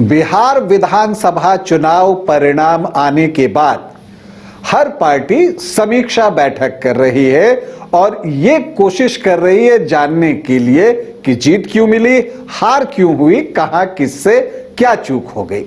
बिहार विधानसभा चुनाव परिणाम आने के बाद हर पार्टी समीक्षा बैठक कर रही है और ये कोशिश कर रही है जानने के लिए कि जीत क्यों मिली, हार क्यों हुई, कहां किससे क्या चूक हो गई।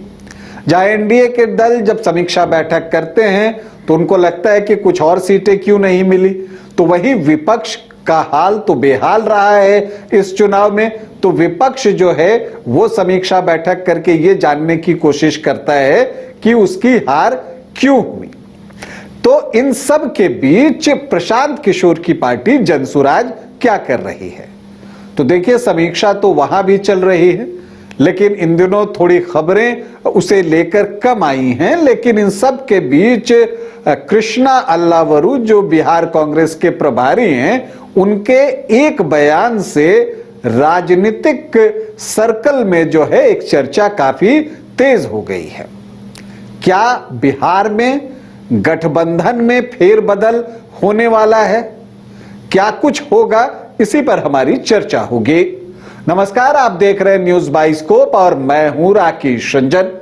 जहां एनडीए के दल जब समीक्षा बैठक करते हैं तो उनको लगता है कि कुछ और सीटें क्यों नहीं मिली, तो वही विपक्ष का हाल तो बेहाल रहा है इस चुनाव में। तो विपक्ष जो है वो समीक्षा बैठक करके ये जानने की कोशिश करता है कि उसकी हार क्यों हुई। तो इन सब के बीच प्रशांत किशोर की पार्टी जनसुराज क्या कर रही है, तो देखिए समीक्षा तो वहां भी चल रही है, लेकिन इन दिनों थोड़ी खबरें उसे लेकर कम आई हैं। लेकिन इन सब के बीच कृष्णा अल्लावरू जो बिहार कांग्रेस के प्रभारी हैं, उनके एक बयान से राजनीतिक सर्कल में जो है एक चर्चा काफी तेज हो गई है। क्या बिहार में गठबंधन में फेरबदल होने वाला है, क्या कुछ होगा, इसी पर हमारी चर्चा होगी। नमस्कार, आप देख रहे हैं न्यूज बाइस्कोप और मैं हूं राकेश रंजन।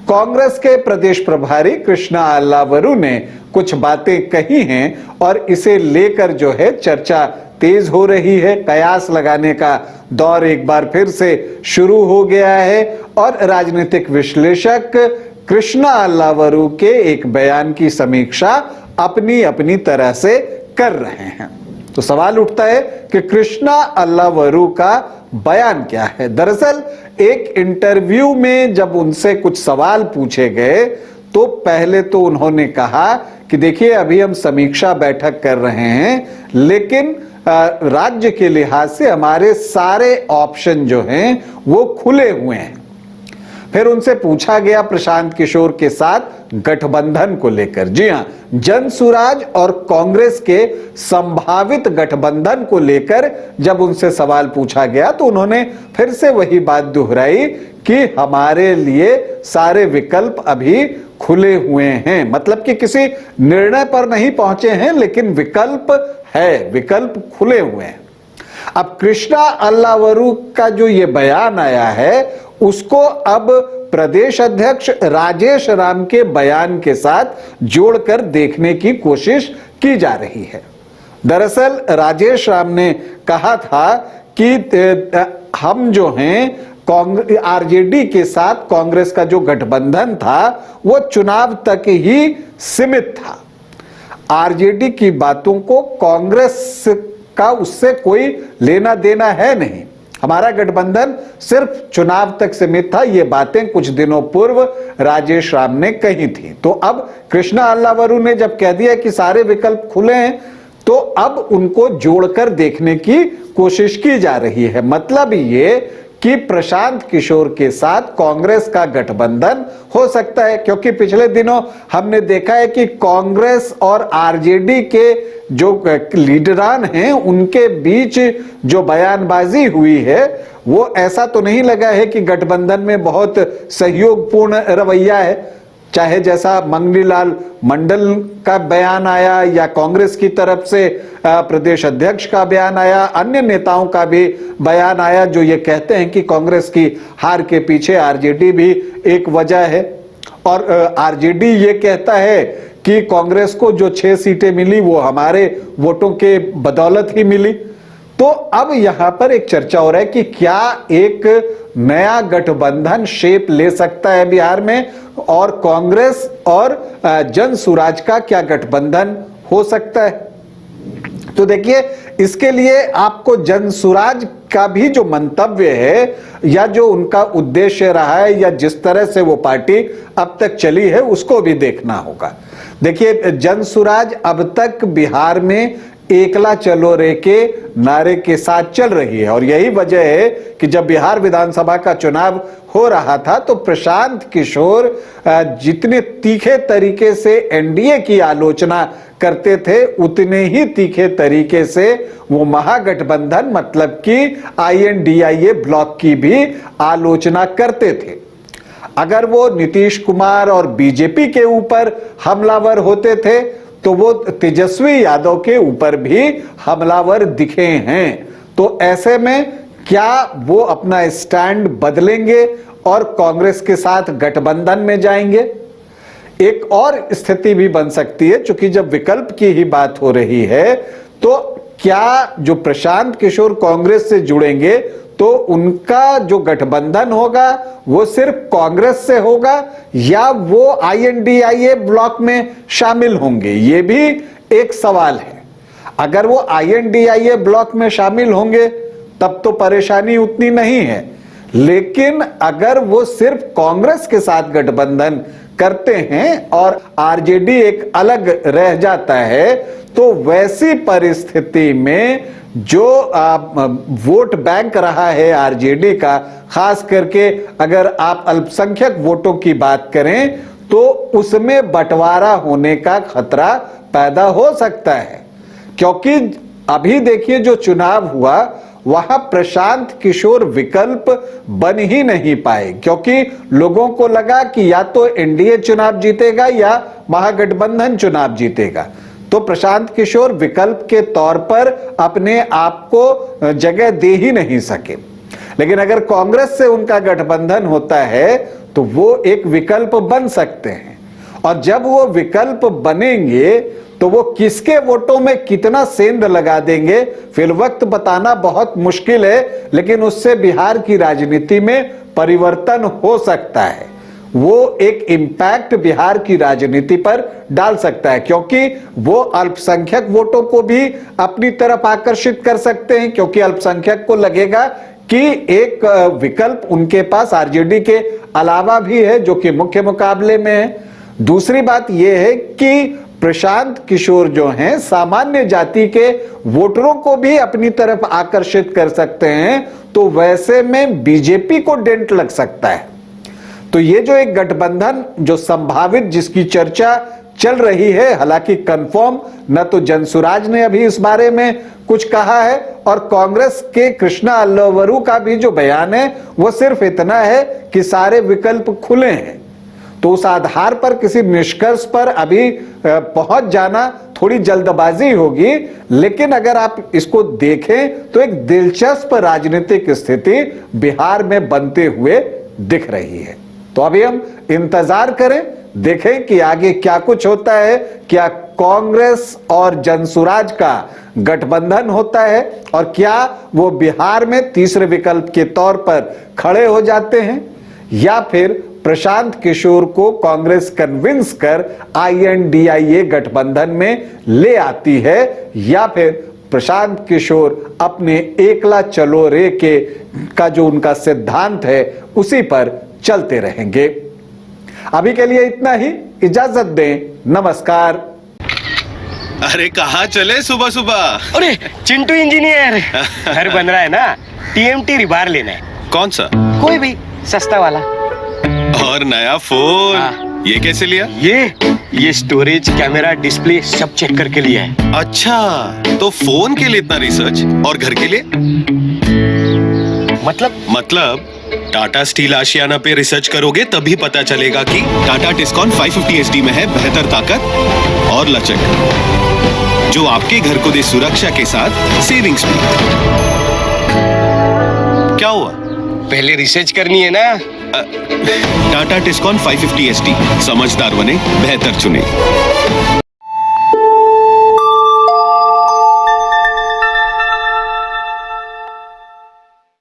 कांग्रेस के प्रदेश प्रभारी कृष्णा अल्लावरू ने कुछ बातें कही हैं और इसे लेकर जो है चर्चा तेज हो रही है। कयास लगाने का दौर एक बार फिर से शुरू हो गया है और राजनीतिक विश्लेषक कृष्णा अल्लावरू के एक बयान की समीक्षा अपनी अपनी तरह से कर रहे हैं। तो सवाल उठता है कि कृष्णा अल्लावरू का बयान क्या है। दरअसल एक इंटरव्यू में जब उनसे कुछ सवाल पूछे गए तो पहले तो उन्होंने कहा कि देखिए अभी हम समीक्षा बैठक कर रहे हैं, लेकिन राज्य के लिहाज से हमारे सारे ऑप्शन जो हैं वो खुले हुए हैं। फिर उनसे पूछा गया प्रशांत किशोर के साथ गठबंधन को लेकर। जी हां, जनसुराज और कांग्रेस के संभावित गठबंधन को लेकर जब उनसे सवाल पूछा गया तो उन्होंने फिर से वही बात दोहराई कि हमारे लिए सारे विकल्प अभी खुले हुए हैं। मतलब कि किसी निर्णय पर नहीं पहुंचे हैं, लेकिन विकल्प है, विकल्प खुले हुए हैं। अब कृष्णा अल्लावरू का जो ये बयान आया है उसको अब प्रदेश अध्यक्ष राजेश राम के बयान के साथ जोड़कर देखने की कोशिश की जा रही है। दरअसल राजेश राम ने कहा था कि हम जो हैं आरजेडी के साथ कांग्रेस का जो गठबंधन था वो चुनाव तक ही सीमित था। आरजेडी की बातों को कांग्रेस का उससे कोई लेना देना है नहीं, हमारा गठबंधन सिर्फ चुनाव तक सीमित था। ये बातें कुछ दिनों पूर्व राजेश राम ने कही थी। तो अब कृष्णा अल्लावरू ने जब कह दिया कि सारे विकल्प खुले हैं तो अब उनको जोड़कर देखने की कोशिश की जा रही है। मतलब ये कि प्रशांत किशोर के साथ कांग्रेस का गठबंधन हो सकता है, क्योंकि पिछले दिनों हमने देखा है कि कांग्रेस और आरजेडी के जो लीडरान हैं उनके बीच जो बयानबाजी हुई है वो ऐसा तो नहीं लगा है कि गठबंधन में बहुत सहयोगपूर्ण रवैया है। चाहे जैसा मंगनीलाल मंडल का बयान आया या कांग्रेस की तरफ से प्रदेश अध्यक्ष का बयान आया, अन्य नेताओं का भी बयान आया जो ये कहते हैं कि कांग्रेस की हार के पीछे आरजेडी भी एक वजह है। और आरजेडी ये कहता है कि कांग्रेस को जो 6 सीटें मिली वो हमारे वोटों के बदौलत ही मिली। तो अब यहां पर एक चर्चा हो रहा है कि क्या एक नया गठबंधन शेप ले सकता है बिहार में, और कांग्रेस और जनसुराज का क्या गठबंधन हो सकता है। तो देखिए इसके लिए आपको जनसुराज का भी जो मंतव्य है या जो उनका उद्देश्य रहा है या जिस तरह से वो पार्टी अब तक चली है उसको भी देखना होगा। देखिए जनसुराज अब तक बिहार में एकला चलो रे के नारे के साथ चल रही है, और यही वजह है कि जब बिहार विधानसभा का चुनाव हो रहा था तो प्रशांत किशोर जितने तीखे तरीके से एनडीए की आलोचना करते थे उतने ही तीखे तरीके से वो महागठबंधन मतलब कि आईएनडीआईए ब्लॉक की भी आलोचना करते थे। अगर वो नीतीश कुमार और बीजेपी के ऊपर हमलावर होते थे तो वो तेजस्वी यादव के ऊपर भी हमलावर दिखे हैं। तो ऐसे में क्या वो अपना स्टैंड बदलेंगे और कांग्रेस के साथ गठबंधन में जाएंगे। एक और स्थिति भी बन सकती है, क्योंकि जब विकल्प की ही बात हो रही है, तो क्या जो प्रशांत किशोर कांग्रेस से जुड़ेंगे तो उनका जो गठबंधन होगा वो सिर्फ कांग्रेस से होगा या वो INDIA ब्लॉक में शामिल होंगे, ये भी एक सवाल है। अगर वो INDIA ब्लॉक में शामिल होंगे तब तो परेशानी उतनी नहीं है, लेकिन अगर वो सिर्फ कांग्रेस के साथ गठबंधन करते हैं और आरजेडी एक अलग रह जाता है, तो वैसी परिस्थिति में जो वोट बैंक रहा है आरजेडी का, खास करके अगर आप अल्पसंख्यक वोटों की बात करें, तो उसमें बंटवारा होने का खतरा पैदा हो सकता है। क्योंकि अभी देखिए जो चुनाव हुआ वहां प्रशांत किशोर विकल्प बन ही नहीं पाए, क्योंकि लोगों को लगा कि या तो एनडीए चुनाव जीतेगा या महागठबंधन चुनाव जीतेगा, तो प्रशांत किशोर विकल्प के तौर पर अपने आप को जगह दे ही नहीं सके। लेकिन अगर कांग्रेस से उनका गठबंधन होता है तो वो एक विकल्प बन सकते हैं, और जब वो विकल्प बनेंगे तो वो किसके वोटों में कितना सेंध लगा देंगे फिर वक्त बताना बहुत मुश्किल है, लेकिन उससे बिहार की राजनीति में परिवर्तन हो सकता है। वो एक इंपैक्ट बिहार की राजनीति पर डाल सकता है, क्योंकि वो अल्पसंख्यक वोटों को भी अपनी तरफ आकर्षित कर सकते हैं, क्योंकि अल्पसंख्यक को लगेगा कि एक विकल्प उनके पास आरजेडी के अलावा भी है जो कि मुख्य मुकाबले में है। दूसरी बात यह है कि प्रशांत किशोर जो हैं सामान्य जाति के वोटरों को भी अपनी तरफ आकर्षित कर सकते हैं, तो वैसे में बीजेपी को डेंट लग सकता है। तो ये जो एक गठबंधन जो संभावित जिसकी चर्चा चल रही है, हालांकि कंफर्म न तो जनसुराज ने अभी इस बारे में कुछ कहा है, और कांग्रेस के कृष्णा अल्लवरू का भी जो बयान है वो सिर्फ इतना है कि सारे विकल्प खुले हैं। तो उस आधार पर किसी निष्कर्ष पर अभी पहुंच जाना थोड़ी जल्दबाजी होगी, लेकिन अगर आप इसको देखें तो एक दिलचस्प राजनीतिक स्थिति बिहार में बनते हुए दिख रही है। तो अभी हम इंतजार करें, देखें कि आगे क्या कुछ होता है। क्या कांग्रेस और जनसुराज का गठबंधन होता है, और क्या वो बिहार में तीसरे विकल्प के तौर पर खड़े हो जाते हैं, या फिर प्रशांत किशोर को कांग्रेस कन्विंस कर INDIA गठबंधन में ले आती है, या फिर प्रशांत किशोर अपने एकला चलो रे के का जो उनका सिद्धांत है उसी पर चलते रहेंगे। अभी के लिए इतना ही, इजाजत दें, नमस्कार। अरे कहाँ चले सुबह सुबह? अरे चिंटू इंजीनियर, घर बन रहा है ना, TMT रिबार लेना है। कौन सा? कोई भी सस्ता वाला। और नया फोन? हाँ। ये कैसे लिया? ये स्टोरेज, कैमरा, डिस्प्ले सब चेक करके लिया है। अच्छा, तो फोन के लिए इतना रिसर्च और घर के लिए? मतलब टाटा स्टील आशियाना पे रिसर्च करोगे तभी पता चलेगा कि टाटा टिस्कॉन 550 SD में है बेहतर ताकत और लचक, जो आपके घर को दे सुरक्षा के साथ सेविंग्स भी। क्या हुआ? पहले रिसर्च करनी है ना। टाटा टिस्कॉन 550 SD, समझदार बने, बेहतर चुने।